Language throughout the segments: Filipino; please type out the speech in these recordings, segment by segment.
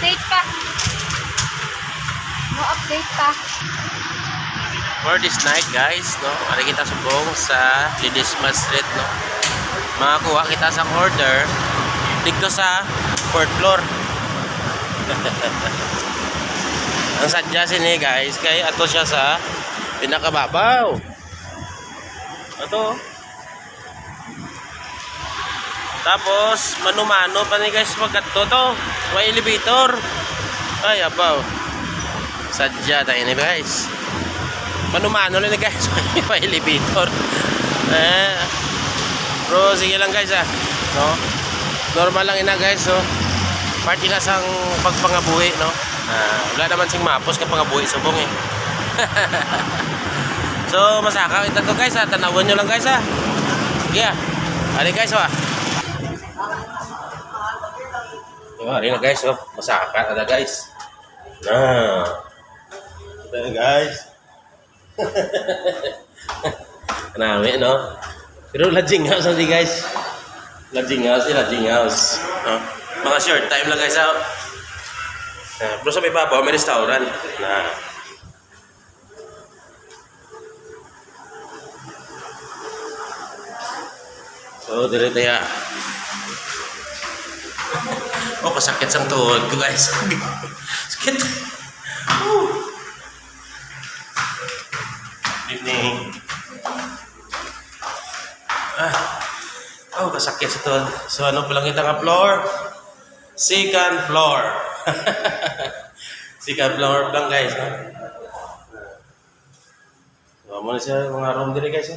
update pa. No update pa. For this night guys, no, ari kita subong sa Ledesma Street, no. Makakuha kita sa order dito sa 4th floor. Ang sadya sini guys, kay ato siya sa pinakababaw. Ato. Tapos mano-mano pa ni guys pagkadto to. May elevator. Ay abaw. Sadya tayo ni guys. Mano-mano lang guys. May elevator. Bro, sige lang guys no? Normal lang ina guys, no? Party na sang pagpangabuhi, no? Wala naman sing mapos ka pangabuhi subong eh. So, masaka ito to guys, tanawan nyo lang guys Yeah. Hari guys, hari na guys, masaka ada guys. Ito na guys. Kanami, no? Pero lodging house hindi guys. Lodging house. No? Mga short time lang guys. Pero sa may babaw, may restaurant. So, direct ya. Oh, kasakit sang tuhod ko guys. Sakit. Evening. Oh, kasakit sa tuhod. So, ano pa lang kita nga floor? Second floor. Second floor lang guys, no? So, mo na siya mga room dire guys,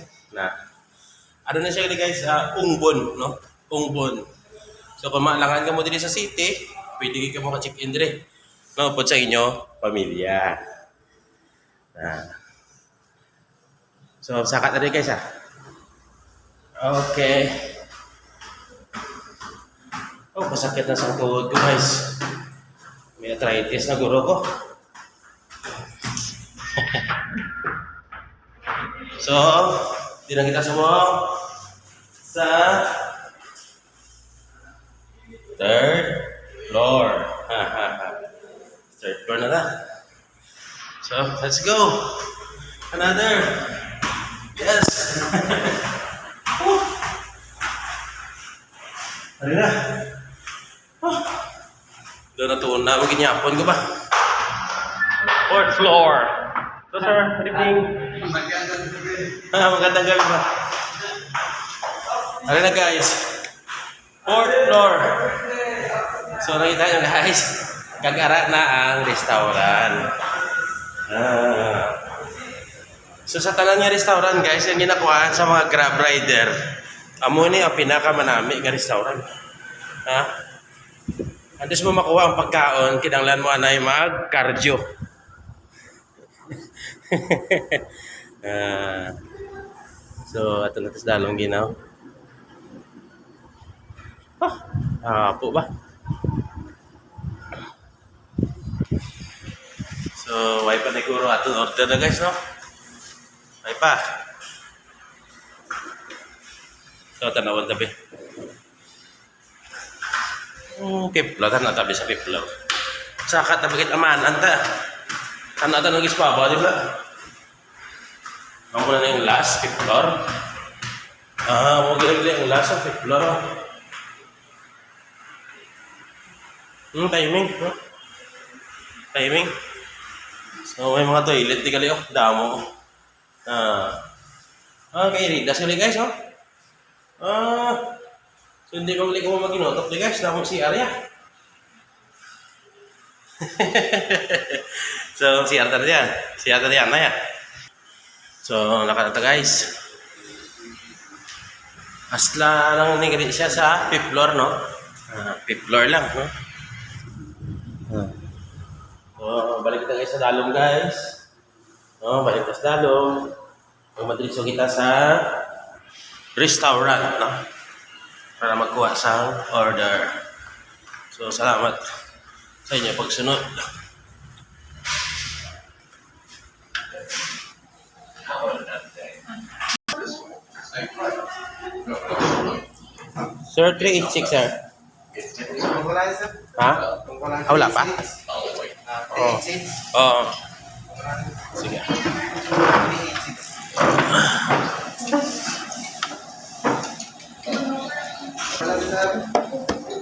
ano na siya guys, Ungbon, no? Ungbon. So, kung maalangan ka mo dire sa city, pwede ka mo ka-check-in dire. No, po sa inyo, pamilya. So, sakat na rin guys, Okay. Oh, masakit na sa tuhod ko guys. May arthritis na guro ko. So, di na kita semua sa 3rd floor. Third floor na. So, let's go. Another. Yes. Ano na? Doon na tuon na. Maginyapon ko ba? 4th floor. So sir, good evening. Magandang gabi ba? Ano na guys? 4th floor. So nakita nyo guys, gagara na ang restaurant. So sa tanan nga restaurant guys, yung ginakuhaan sa mga grab rider, amo ni ang pinakamanami nga restaurant. Antes mo makuha ang pagkaon, kinanglan mo anay mag-cardio. So, ato na tas dalong ginaw. Po ba? So, way pa na kuro ato order na guys, no? Way pa. So, tanawan tabi. Piplo, tan tabi sa piplo. Saka tabigit aman, anta. Kana ata nang ispaba, di ba? Ang muna na yung last, 5th floor. Huwag yung last, 5th floor. Timing. Timing. So, may mga toilet, di kali, damo. Kay Rida sila guys, so hindi ko maginotok di guys, damo si Arya. So, si Arya yan. Si Arya na yan. So, nakata guys. Asla lang nagigit siya sa 5th floor, no? 5th floor lang, no? So, balik kita guys sa dalom, guys. Balik kita sa dalom. Magmadritso kita sa restaurant, no? Para magkuha sa order. So, salamat sa inyo pagsunod. Sir, 386, sir. Ha? Wala pa? Oo. Oo. Sige.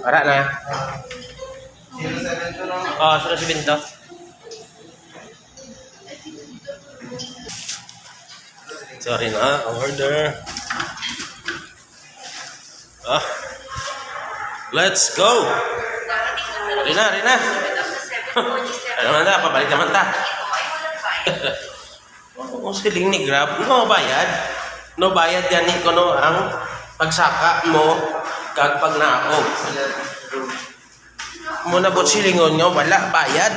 Para na. Oo, 07 to. Sorry na, order. Let's go! Rina. Ano naman na, pabalik naman ta. Kung siling ni Grab, no bayad. No bayad yan ni kuno ang pagsaka mo kag pagnaog. Muna bot silingon nga wala bayad.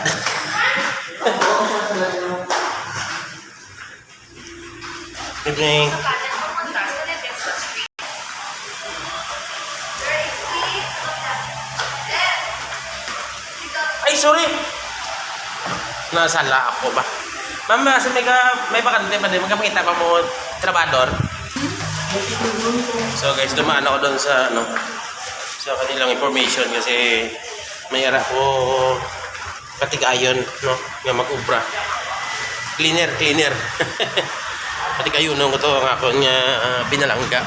Evening. Ay, sorry. Nasala ako ba? Ma'am, kasi may bakante pa din. Magkapakita pa mo trabador. So guys, dumaan ako doon sa sa kanilang information kasi may ara ko patigayon, no? Nga mag-ubra. Cleaner. Patigayon ko to ang ako nga binalangga.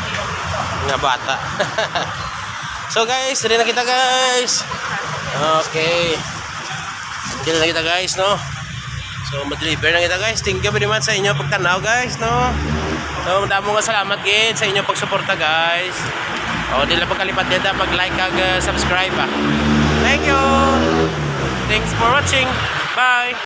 Nga bata. So guys, rin na kita guys. Okay. Diyan na kita guys, no? So, ma-deliver na kita guys. Thank you very much sa inyo pagtanaw guys, no? So, madamo nga salamat gid sa inyo pagsuporta guys. O, di lang pagkalipat nila pag-like kag subscribe. Thank you! Thanks for watching. Bye!